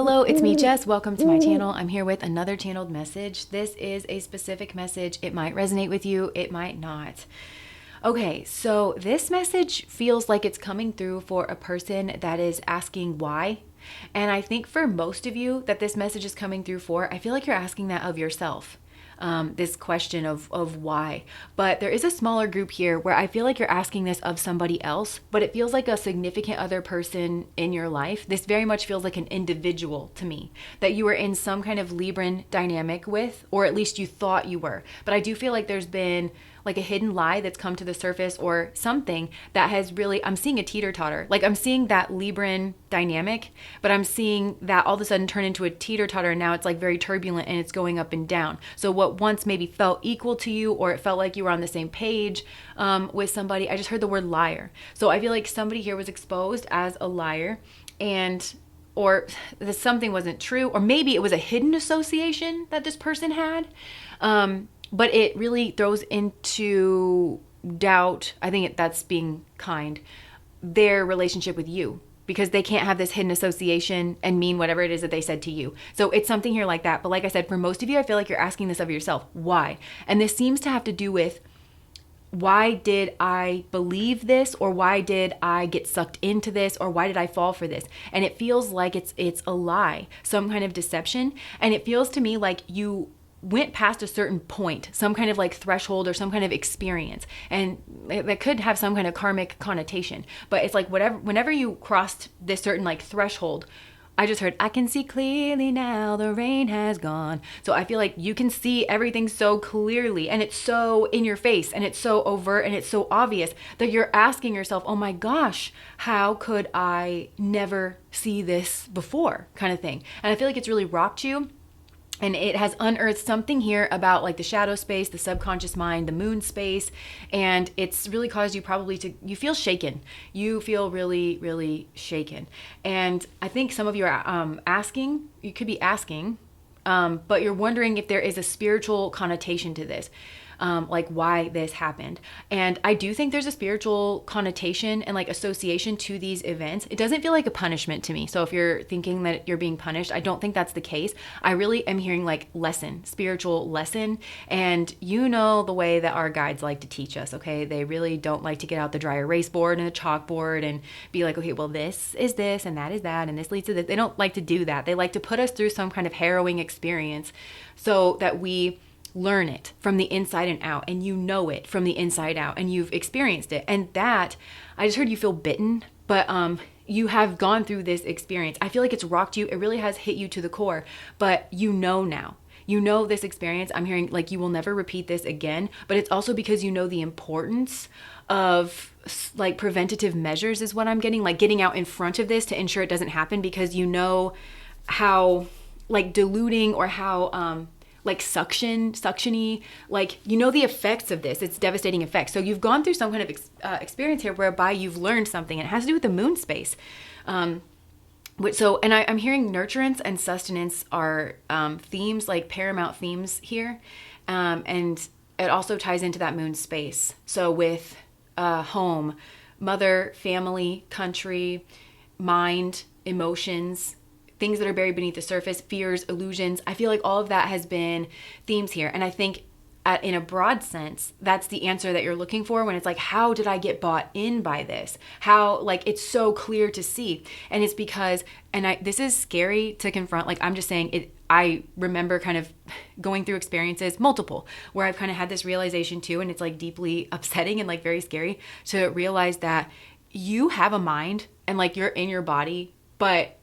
Hello, it's me, Jess. Welcome to my channel. I'm here with another channeled message. This is a specific message. It might resonate with you, it might not. Okay, so this message feels like it's coming through for a person that is asking why. And I think for most of you that this message is coming through for, I feel like you're asking that of yourself. This question of why. But there is a smaller group here where I feel like you're asking this of somebody else, but it feels like a significant other person in your life. This very much feels like an individual to me that you were in some kind of Libran dynamic with, or at least you thought you were. But I do feel like there's been like a hidden lie that's come to the surface or something that has really, I'm seeing a teeter-totter. Like I'm seeing that Libran dynamic, but I'm seeing that all of a sudden turn into a teeter-totter, and now it's like very turbulent and it's going up and down. So what once maybe felt equal to you, or it felt like you were on the same page with somebody, I just heard the word liar. So I feel like somebody here was exposed as a liar, and or that something wasn't true, or maybe it was a hidden association that this person had. But it really throws into doubt, I think that's being kind, their relationship with you, because they can't have this hidden association and mean whatever it is that they said to you. So it's something here like that. But like I said, for most of you, I feel like you're asking this of yourself. Why? And this seems to have to do with, why did I believe this, or why did I get sucked into this, or why did I fall for this? And it feels like it's a lie, some kind of deception. And it feels to me like you went past a certain point, some kind of like threshold or some kind of experience, and that could have some kind of karmic connotation. But it's like whenever you crossed this certain like threshold, I just heard, I can see clearly now, the rain has gone. So I feel like you can see everything so clearly, and it's so in your face, and it's so overt, and it's so obvious that you're asking yourself, oh my gosh, how could I never see this before, kind of thing. And I feel like it's really rocked you. And it has unearthed something here about like the shadow space, the subconscious mind, the moon space. And it's really caused you probably to, you feel shaken. You feel really, really shaken. And I think some of you are asking, you could be asking, but you're wondering if there is a spiritual connotation to this. Like why this happened. And I do think there's a spiritual connotation and like association to these events. It doesn't feel like a punishment to me. So if you're thinking that you're being punished, I don't think that's the case. I really am hearing like lesson, spiritual lesson. And you know the way that our guides like to teach us, okay? They really don't like to get out the dry erase board and the chalkboard and be like, okay, well, this is this and that is that and this leads to this. They don't like to do that. They like to put us through some kind of harrowing experience so that we learn it from the inside and out, and you know it from the inside out, and you've experienced it. And that, I just heard you feel bitten, but you have gone through this experience. I feel like it's rocked you. It really has hit you to the core, but you know now. You know this experience. I'm hearing like you will never repeat this again, but it's also because you know the importance of like preventative measures is what I'm getting, like getting out in front of this to ensure it doesn't happen, because you know how like diluting or how like suctiony, like you know the effects of this. It's devastating effects. So you've gone through some kind of experience here whereby you've learned something, and it has to do with the moon space. I'm hearing nurturance and sustenance are themes, like paramount themes here, and it also ties into that moon space. So with home, mother, family, country, mind, emotions, things that are buried beneath the surface, fears, illusions. I feel like all of that has been themes here. And I think in a broad sense, that's the answer that you're looking for when it's like, how did I get bought in by this? How, like, it's so clear to see. And it's because, this is scary to confront. Like, I'm just saying it, I remember kind of going through experiences, multiple, where I've kind of had this realization too. And it's like deeply upsetting and like very scary to realize that you have a mind and like you're in your body, but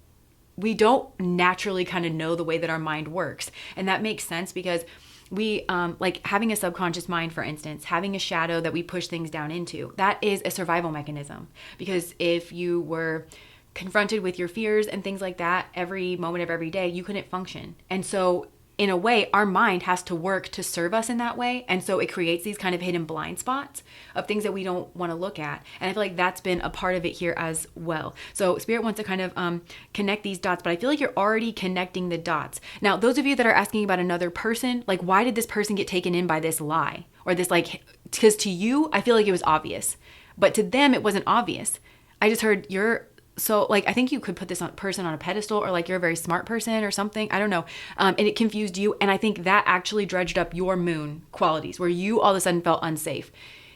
we don't naturally kind of know the way that our mind works. And that makes sense because we, like having a subconscious mind, for instance, having a shadow that we push things down into, that is a survival mechanism. Because if you were confronted with your fears and things like that every moment of every day, you couldn't function. And so in a way, our mind has to work to serve us in that way. And so it creates these kind of hidden blind spots of things that we don't want to look at. And I feel like that's been a part of it here as well. So Spirit wants to kind of connect these dots, but I feel like you're already connecting the dots. Now, those of you that are asking about another person, like why did this person get taken in by this lie? Or this like, because to you, I feel like it was obvious. But to them, it wasn't obvious. I just heard you're so like, I think you could put this person on a pedestal, or like you're a very smart person or something. I don't know. And it confused you. And I think that actually dredged up your moon qualities, where you all of a sudden felt unsafe.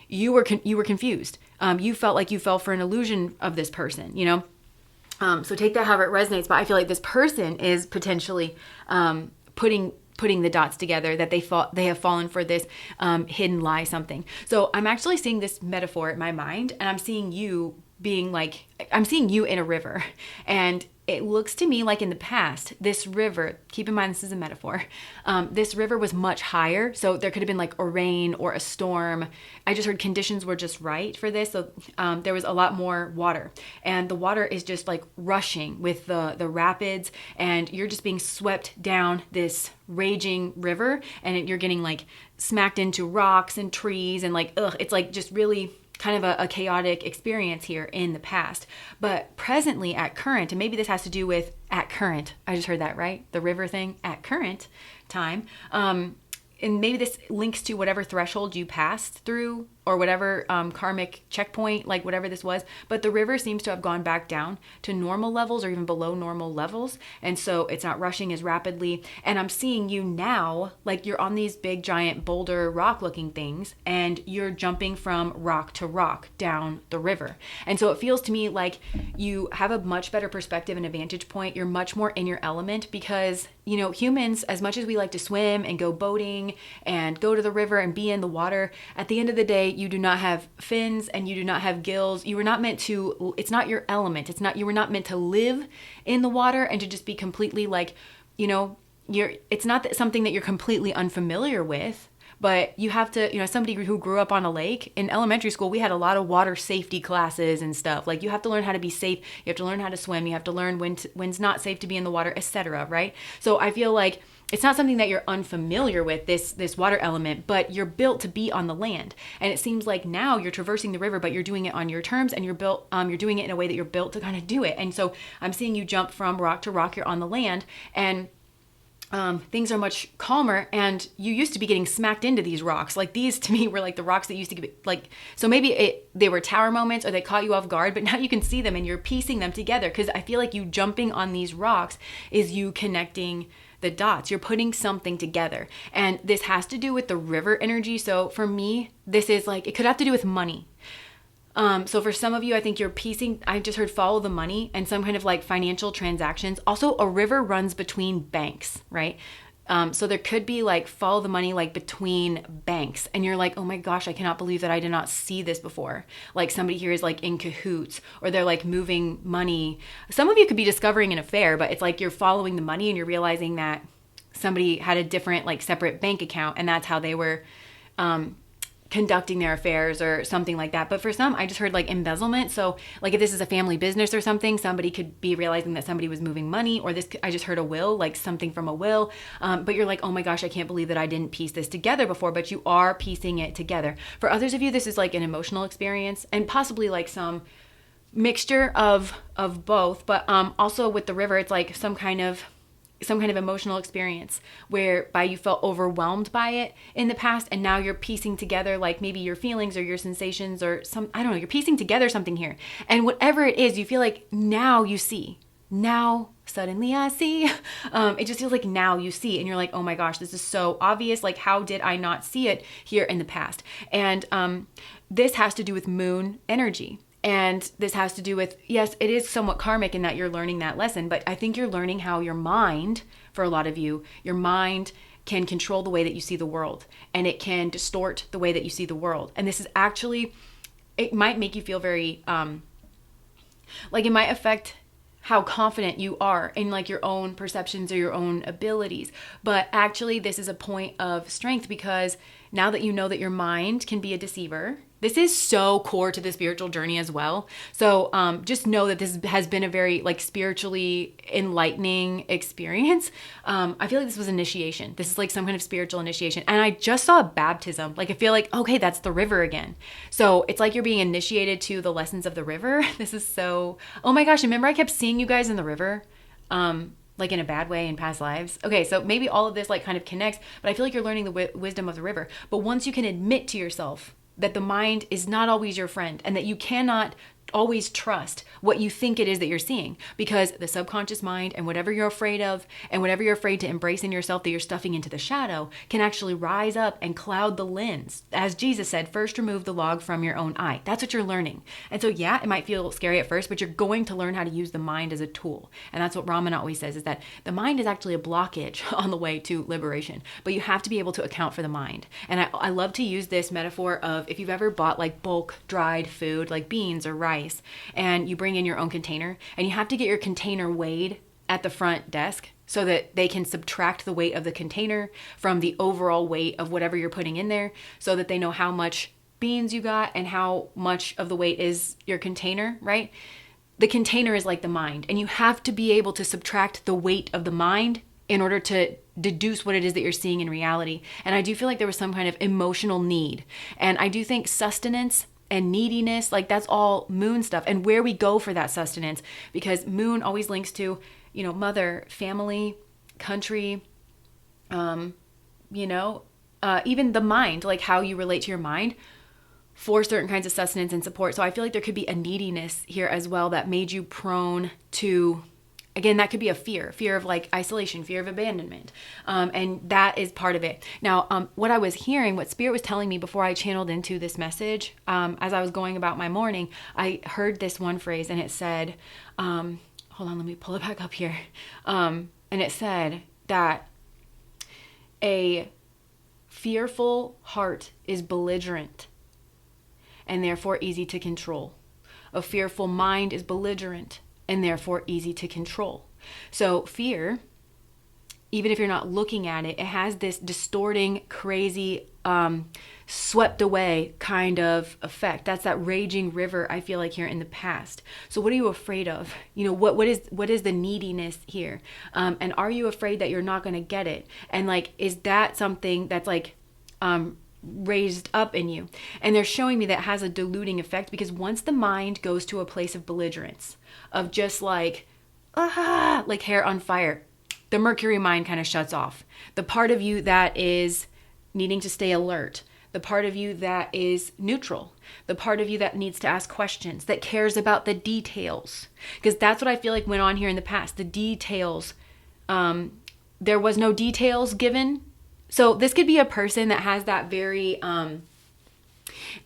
You were confused. You felt like you fell for an illusion of this person, you know? So take that however it resonates. But I feel like this person is potentially putting the dots together, that they have fallen for this hidden lie something. So I'm actually seeing this metaphor in my mind, and I'm seeing you in a river, and it looks to me like in the past, this river, keep in mind this is a metaphor, this river was much higher, so there could have been like a rain or a storm. I just heard conditions were just right for this, so there was a lot more water, and the water is just like rushing with the rapids, and you're just being swept down this raging river, and you're getting like smacked into rocks and trees, and like, it's like just really kind of a chaotic experience here in the past. But presently at current, and maybe this has to do with at current, I just heard that, right? The river thing, at current time. And maybe this links to whatever threshold you passed through, or whatever karmic checkpoint, like whatever this was. But the river seems to have gone back down to normal levels, or even below normal levels. And so it's not rushing as rapidly. And I'm seeing you now, like you're on these big giant boulder rock looking things, and you're jumping from rock to rock down the river. And so it feels to me like you have a much better perspective and a vantage point. You're much more in your element, because, you know, humans, as much as we like to swim and go boating and go to the river and be in the water, at the end of the day, you do not have fins and you do not have gills. You were not meant to, it's not your element. You were not meant to live in the water and to just be completely like, you know, it's not something that you're completely unfamiliar with, but you have to, you know, somebody who grew up on a lake, in elementary school, we had a lot of water safety classes and stuff. Like, you have to learn how to be safe. You have to learn how to swim. You have to learn when's not safe to be in the water, etc. Right? So I feel like it's not something that you're unfamiliar with, this water element, but you're built to be on the land. And it seems like now you're traversing the river, but you're doing it on your terms, and you're doing it in a way that you're built to kind of do it. And so I'm seeing you jump from rock to rock. You're on the land, and things are much calmer, and you used to be getting smacked into these rocks. Like, these to me were like the rocks that used to get like, so maybe they were tower moments, or they caught you off guard, but now you can see them and you're piecing them together, because I feel like you jumping on these rocks is you connecting the dots. You're putting something together, and this has to do with the river energy. So for me, this is like, it could have to do with money. So for some of you, I think you're piecing, I just heard follow the money and some kind of like financial transactions. Also, a river runs between banks, right? So there could be like follow the money, like between banks, and you're like, oh my gosh, I cannot believe that I did not see this before. Like, somebody here is like in cahoots, or they're like moving money. Some of you could be discovering an affair, but it's like you're following the money and you're realizing that somebody had a different, like, separate bank account, and that's how they were conducting their affairs or something like that. But for some, I just heard like embezzlement. So like, if this is a family business or something, somebody could be realizing that somebody was moving money, or this, I just heard a will, like something from a will. But you're like, oh my gosh, I can't believe that I didn't piece this together before, but you are piecing it together. For others of you, this is like an emotional experience, and possibly like some mixture of both. But also with the river, it's like some kind of emotional experience whereby you felt overwhelmed by it in the past, and now you're piecing together like maybe your feelings or your sensations or I don't know, you're piecing together something here. And whatever it is, you feel like now you see. Now suddenly I see. It just feels like now you see, and you're like, oh my gosh, this is so obvious. Like, how did I not see it here in the past? And this has to do with moon energy. And this has to do with, yes, it is somewhat karmic in that you're learning that lesson, but I think you're learning how your mind, for a lot of you, your mind can control the way that you see the world, and it can distort the way that you see the world. And this is actually, it might make you feel very, like it might affect how confident you are in like your own perceptions or your own abilities. But actually, this is a point of strength, because now that you know that your mind can be a deceiver, this is so core to the spiritual journey as well. So just know that this has been a very like spiritually enlightening experience. I feel like this was initiation. This is like some kind of spiritual initiation. And I just saw a baptism. Like, I feel like, okay, that's the river again. So it's like you're being initiated to the lessons of the river. This is so, oh my gosh, remember I kept seeing you guys in the river? Like in a bad way in past lives. Okay, so maybe all of this like kind of connects, but I feel like you're learning the wisdom of the river. But once you can admit to yourself that the mind is not always your friend, and that you cannot always trust what you think it is that you're seeing, because the subconscious mind and whatever you're afraid of and whatever you're afraid to embrace in yourself that you're stuffing into the shadow can actually rise up and cloud the lens. As Jesus said, first remove the log from your own eye. That's what you're learning. And so yeah, it might feel scary at first, but you're going to learn how to use the mind as a tool. And that's what Ramana always says, is that the mind is actually a blockage on the way to liberation, but you have to be able to account for the mind. And I love to use this metaphor of, if you've ever bought like bulk dried food like beans or rice, and you bring in your own container, and you have to get your container weighed at the front desk so that they can subtract the weight of the container from the overall weight of whatever you're putting in there, so that they know how much beans you got and how much of the weight is your container, right? The container is like the mind, and you have to be able to subtract the weight of the mind in order to deduce what it is that you're seeing in reality. And I do feel like there was some kind of emotional need. And I do think sustenance and neediness, like that's all moon stuff, and where we go for that sustenance, because moon always links to, mother, family, country, even the mind, like how you relate to your mind for certain kinds of sustenance and support. So I feel like there could be a neediness here as well that made you prone to, again, that could be a fear of like isolation, fear of abandonment. And that is part of it. Now, what I was hearing, what Spirit was telling me before I channeled into this message, as I was going about my morning, I heard this one phrase, and it said, hold on, let me pull it back up here. And it said that a fearful heart is belligerent and therefore easy to control. A fearful mind is belligerent and therefore easy to control. So fear, even if you're not looking at it, it has this distorting, crazy, swept away kind of effect. That's that raging river I feel like here in the past. So what are you afraid of? What is the neediness here? And are you afraid that you're not going to get it? And like, is that something that's like raised up in you? And they're showing me that has a diluting effect, because once the mind goes to a place of belligerence, of just like hair on fire, the Mercury mind kind of shuts off. The part of you that is needing to stay alert, the part of you that is neutral, the part of you that needs to ask questions, that cares about the details, because that's what I feel like went on here in the past. The details, there was no details given. So this could be a person that has that very, and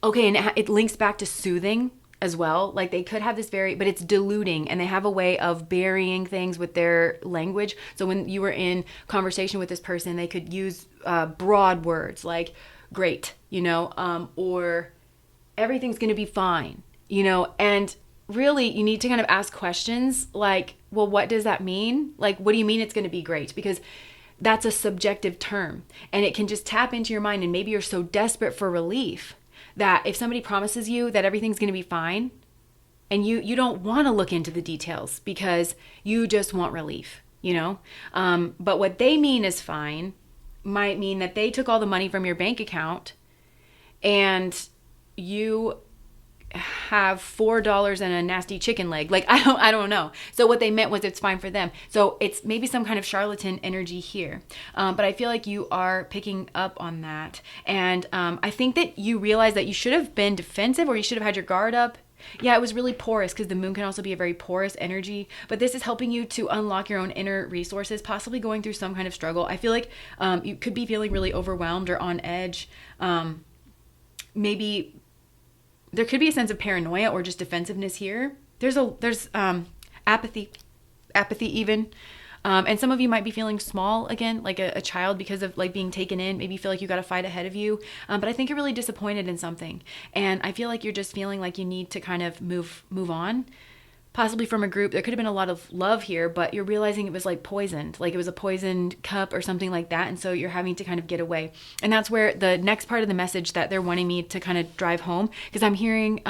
it links back to soothing as well. Like they could have this but it's diluting, and they have a way of burying things with their language. So when you were in conversation with this person, they could use broad words like great, or everything's going to be fine, and really you need to kind of ask questions like, well, what does that mean? Like, what do you mean it's going to be great? Because that's a subjective term, and it can just tap into your mind. And maybe you're so desperate for relief that if somebody promises you that everything's going to be fine, and you don't want to look into the details because you just want relief, but what they mean is fine might mean that they took all the money from your bank account and you have $4 and a nasty chicken leg. Like, I don't know. So what they meant was it's fine for them. So it's maybe some kind of charlatan energy here. But I feel like you are picking up on that. And I think that you realize that you should have been defensive, or you should have had your guard up. Yeah, it was really porous, because the moon can also be a very porous energy. But this is helping you to unlock your own inner resources, possibly going through some kind of struggle. I feel like you could be feeling really overwhelmed or on edge. Maybe there could be a sense of paranoia or just defensiveness here. There's apathy even. And some of you might be feeling small again, like a child, because of like being taken in. Maybe you feel like you got a fight ahead of you. But I think you're really disappointed in something. And I feel like you're just feeling like you need to kind of move on, possibly from a group. There could have been a lot of love here, but you're realizing it was like poisoned, like it was a poisoned cup or something like that. And so you're having to kind of get away. And that's where the next part of the message that they're wanting me to kind of drive home, because I'm hearing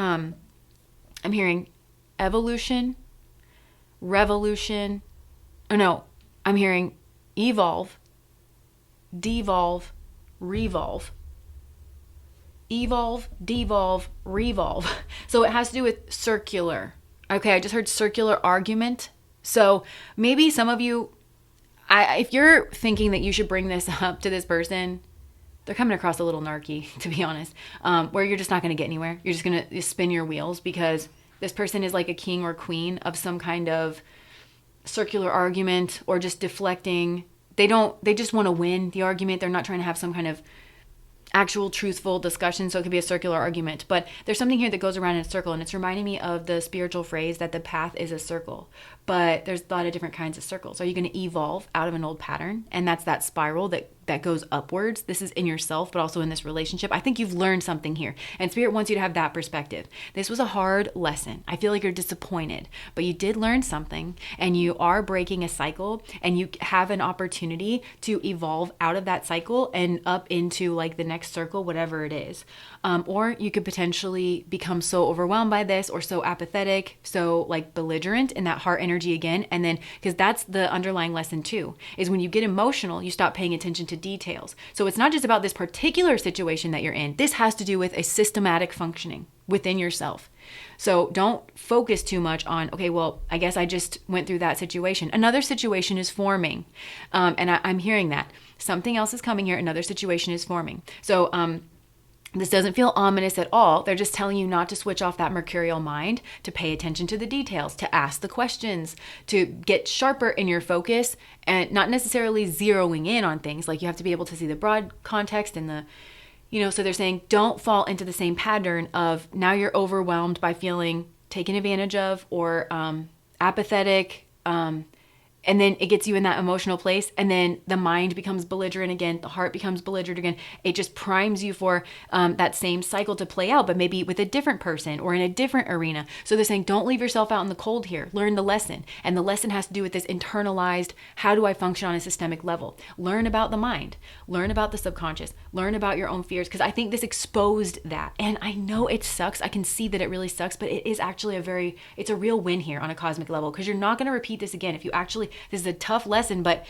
evolution, revolution. Oh no, I'm hearing evolve, devolve, revolve. Evolve, devolve, revolve. So it has to do with circular. Okay, I just heard circular argument. So maybe some of you, if you're thinking that you should bring this up to this person, they're coming across a little narky, to be honest, where you're just not going to get anywhere. You're just going to spin your wheels, because This person is like a king or queen of some kind of circular argument or just deflecting. They just want to win the argument. They're not trying to have some kind of actual truthful discussion. So it could be a circular argument, but there's something here that goes around in a circle, and it's reminding me of the spiritual phrase that the path is a circle, but there's a lot of different kinds of circles. Are you going to evolve out of an old pattern? And that's that spiral that goes upwards. This is in yourself, but also in this relationship. I think you've learned something here, and Spirit wants you to have that perspective. This was a hard lesson. I feel like you're disappointed, but you did learn something, and you are breaking a cycle, and you have an opportunity to evolve out of that cycle and up into like the next circle, whatever it is. Or you could potentially become so overwhelmed by this, or so apathetic, so like belligerent in that heart energy again. And then, because that's the underlying lesson too, is when you get emotional, you stop paying attention to details. So it's not just about this particular situation that you're in. This has to do with a systematic functioning within yourself. So don't focus too much on, okay, well, I guess I just went through that situation. Another situation is forming. And I'm hearing that. Something else is coming here. Another situation is forming. So, this doesn't feel ominous at all. They're just telling you not to switch off that mercurial mind, to pay attention to the details, to ask the questions, to get sharper in your focus, and not necessarily zeroing in on things. Like you have to be able to see the broad context and the, so they're saying don't fall into the same pattern of now you're overwhelmed by feeling taken advantage of or apathetic, and then it gets you in that emotional place, and then the mind becomes belligerent again, the heart becomes belligerent again. It just primes you for that same cycle to play out, but maybe with a different person or in a different arena. So they're saying, don't leave yourself out in the cold here. Learn the lesson. And the lesson has to do with this internalized, how do I function on a systemic level? Learn about the mind. Learn about the subconscious. Learn about your own fears, because I think this exposed that. And I know it sucks. I can see that it really sucks, but it is actually it's a real win here on a cosmic level, because you're not going to repeat this again. If you actually, this is a tough lesson, but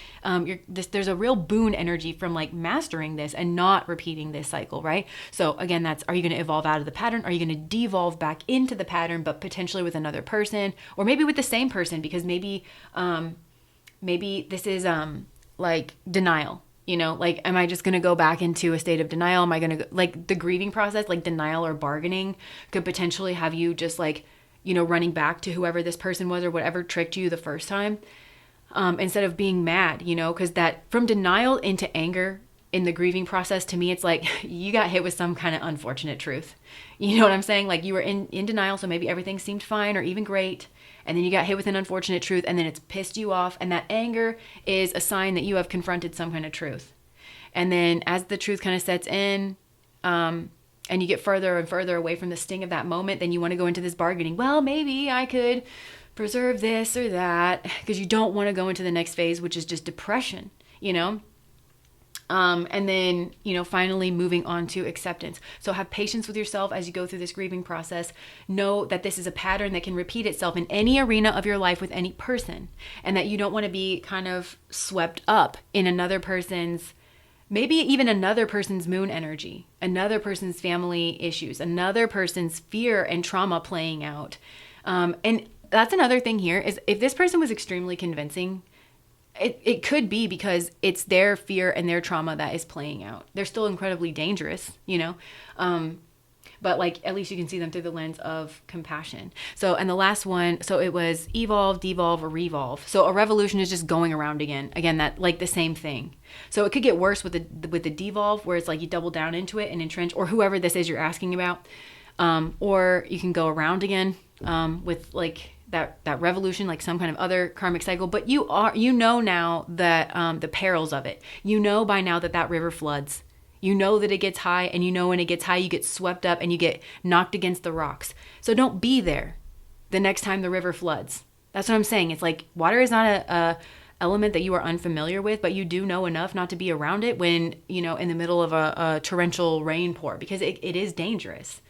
there's a real boon energy from like mastering this and not repeating this cycle, right? So again, are you going to evolve out of the pattern? Are you going to devolve back into the pattern, but potentially with another person, or maybe with the same person? Because maybe this is like denial. Like, am I just going to go back into a state of denial? Am I going to, like, the grieving process, like denial or bargaining could potentially have you just like, running back to whoever this person was or whatever tricked you the first time. Instead of being mad, because that from denial into anger in the grieving process, to me, it's like you got hit with some kind of unfortunate truth. You know what I'm saying? Like you were in denial, so maybe everything seemed fine or even great. And then you got hit with an unfortunate truth, and then it's pissed you off. And that anger is a sign that you have confronted some kind of truth. And then as the truth kind of sets in, and you get further and further away from the sting of that moment, then you want to go into this bargaining. Well, maybe I could preserve this or that, because you don't want to go into the next phase, which is just depression, and then, finally moving on to acceptance. So have patience with yourself as you go through this grieving process. Know that this is a pattern that can repeat itself in any arena of your life with any person, and that you don't want to be kind of swept up in another person's, maybe even another person's moon energy, another person's family issues, another person's fear and trauma playing out. And that's another thing here, is if this person was extremely convincing, it could be because it's their fear and their trauma that is playing out. They're still incredibly dangerous, but like at least you can see them through the lens of compassion. So, and the last one, so it was evolve, devolve, or revolve. So a revolution is just going around again. Again, that like the same thing. So it could get worse with the devolve, where it's like you double down into it and entrench, or whoever this is you're asking about. Or you can go around again with like that revolution, like some kind of other karmic cycle. But you know now that the perils of it. You know by now that river floods. You know that it gets high, and when it gets high, you get swept up and you get knocked against the rocks. So don't be there the next time the river floods. That's what I'm saying. It's like water is not a element that you are unfamiliar with, but you do know enough not to be around it when, in the middle of a torrential rain pour, because it is dangerous,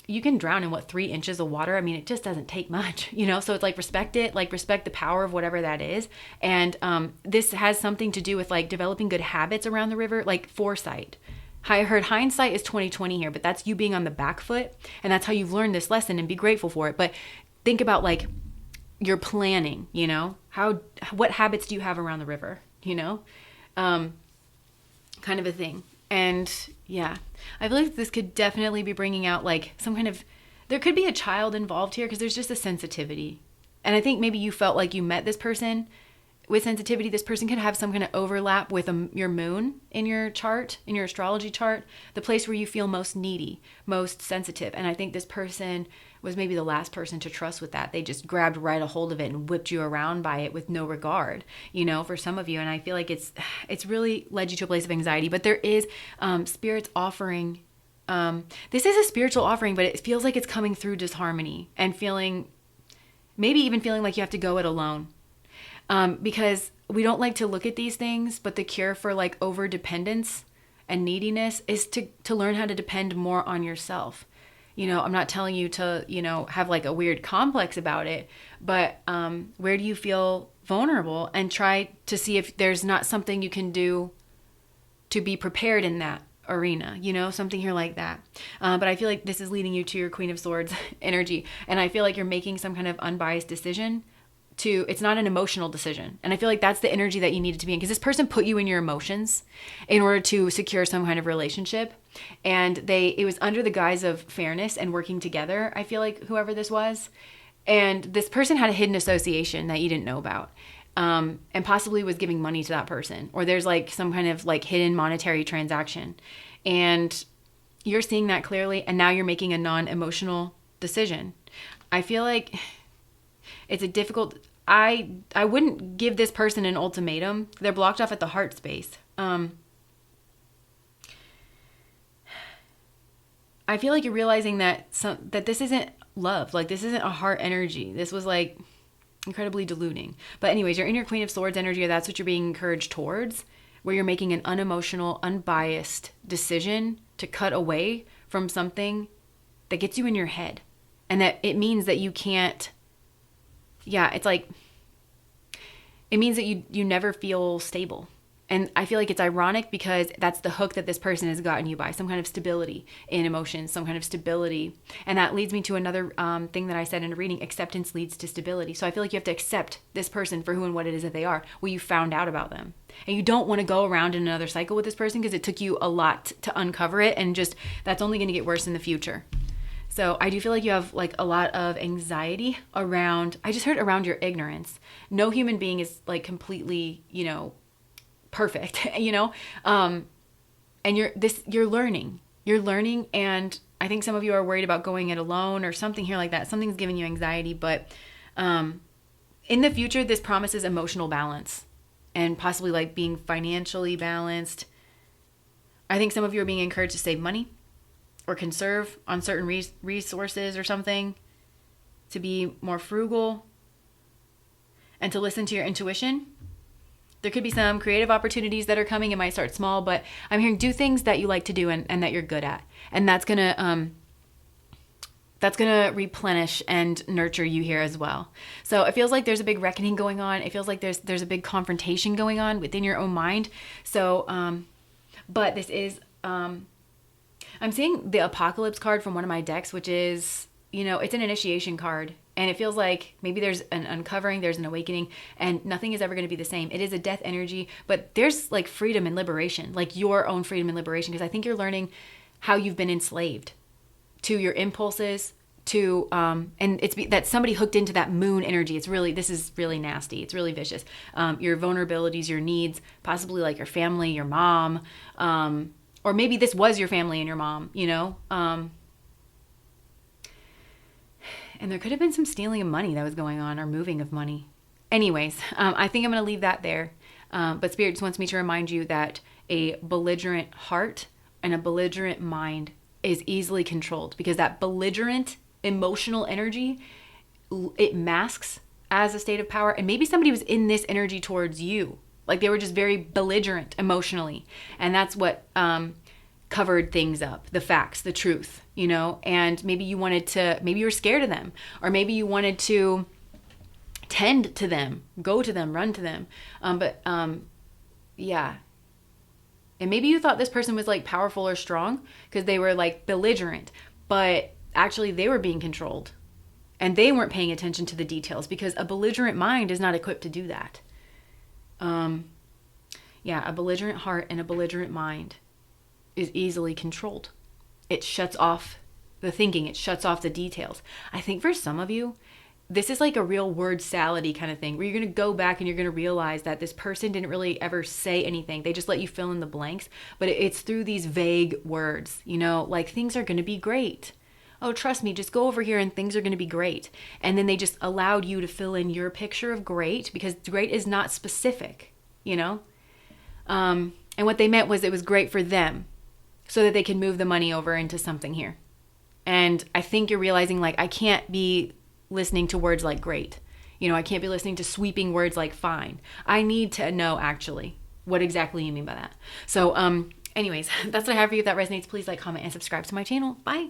you can drown in 3 inches of water. I mean, it just doesn't take much, so it's like respect it, like respect the power of whatever that is. And this has something to do with like developing good habits around the river, like foresight. I heard hindsight is 20/20 here, but that's you being on the back foot, and that's how you've learned this lesson, and be grateful for it. But think about like your planning, what habits do you have around the river, kind of a thing. And yeah, I feel like this could definitely be bringing out like some kind of, there could be a child involved here because there's just a sensitivity. And I think maybe you felt like you met this person with sensitivity. This person could have some kind of overlap with your moon in your chart, in your astrology chart, the place where you feel most needy, most sensitive. And I think this person was maybe the last person to trust with that. They just grabbed right a hold of it and whipped you around by it with no regard, for some of you. And I feel like it's really led you to a place of anxiety. But there is spirits offering, this is a spiritual offering, but it feels like it's coming through disharmony and maybe even feeling like you have to go it alone. Because we don't like to look at these things, but the cure for like over dependence and neediness is to learn how to depend more on yourself. I'm not telling you to, have like a weird complex about it, but where do you feel vulnerable, and try to see if there's not something you can do to be prepared in that arena, something here like that. But I feel like this is leading you to your Queen of Swords energy. And I feel like you're making some kind of unbiased decision. It's not an emotional decision. And I feel like that's the energy that you needed to be in, because this person put you in your emotions in order to secure some kind of relationship. And it was under the guise of fairness and working together. I feel like whoever this was, and this person had a hidden association that you didn't know about. And possibly was giving money to that person, or there's like some kind of like hidden monetary transaction, and you're seeing that clearly. And now you're making a non-emotional decision. I feel like it's a difficult, I wouldn't give this person an ultimatum. They're blocked off at the heart space. I feel like you're realizing that this isn't love. Like, this isn't a heart energy. This was like incredibly deluding. But anyways, you're in your Queen of Swords energy, or that's what you're being encouraged towards, where you're making an unemotional, unbiased decision to cut away from something that gets you in your head. And that it means that you can't, it's like, it means that you never feel stable. And I feel like it's ironic because that's the hook that this person has gotten you by, some kind of stability in emotions, some kind of stability. And that leads me to another thing that I said in a reading: acceptance leads to stability. So I feel like you have to accept this person for who and what it is that they are, what you found out about them. And you don't want to go around in another cycle with this person because it took you a lot to uncover it, and just that's only going to get worse in the future. So I do feel like you have like a lot of anxiety around, I just heard around your ignorance. No human being is like completely, perfect, and you're learning, and I think some of you are worried about going it alone or something here like that. Something's giving you anxiety, but in the future, this promises emotional balance and possibly like being financially balanced. I think some of you are being encouraged to save money or conserve on certain resources or something, to be more frugal and to listen to your intuition. There could be some creative opportunities that are coming. It might start small, but I'm hearing do things that you like to do and that you're good at. And that's gonna replenish and nurture you here as well. So it feels like there's a big reckoning going on. It feels like there's a big confrontation going on within your own mind. So, but this is, I'm seeing the Apocalypse card from one of my decks, which is, it's an initiation card. And it feels like maybe there's an uncovering, there's an awakening, and nothing is ever going to be the same. It is a death energy, but there's like freedom and liberation, like your own freedom and liberation, because I think you're learning how you've been enslaved to your impulses, to, and it's that somebody hooked into that moon energy. This is really nasty. It's really vicious. Your vulnerabilities, your needs, possibly like your family, your mom, or maybe this was your family and your mom, and there could have been some stealing of money that was going on, or moving of money. Anyways, I think I'm going to leave that there. But Spirit just wants me to remind you that a belligerent heart and a belligerent mind is easily controlled, because that belligerent emotional energy, it masks as a state of power. And maybe somebody was in this energy towards you. Like they were just very belligerent emotionally. And that's what covered things up, the facts, the truth, and maybe you were scared of them, or maybe you wanted to tend to them, go to them, run to them. Yeah. And maybe you thought this person was like powerful or strong because they were like belligerent, but actually they were being controlled and they weren't paying attention to the details, because a belligerent mind is not equipped to do that. A belligerent heart and a belligerent mind. is easily controlled. It shuts off the thinking, it shuts off the details. I think for some of you, this is like a real word salad-y kind of thing where you're going to go back and you're going to realize that this person didn't really ever say anything. They just let you fill in the blanks, but it's through these vague words, you know, like things are going to be great. Oh, trust me, just go over here and things are going to be great. And then they just allowed you to fill in your picture of great because great is not specific, you know? And what they meant was it was great for them so that they can move the money over into something here. And I think you're realizing, like, I can't be listening to words like great. You know, I can't be listening to sweeping words like fine. I need to know actually what exactly you mean by that. So, anyways, that's what I have for you. If that resonates, please like, comment, and subscribe to my channel. Bye.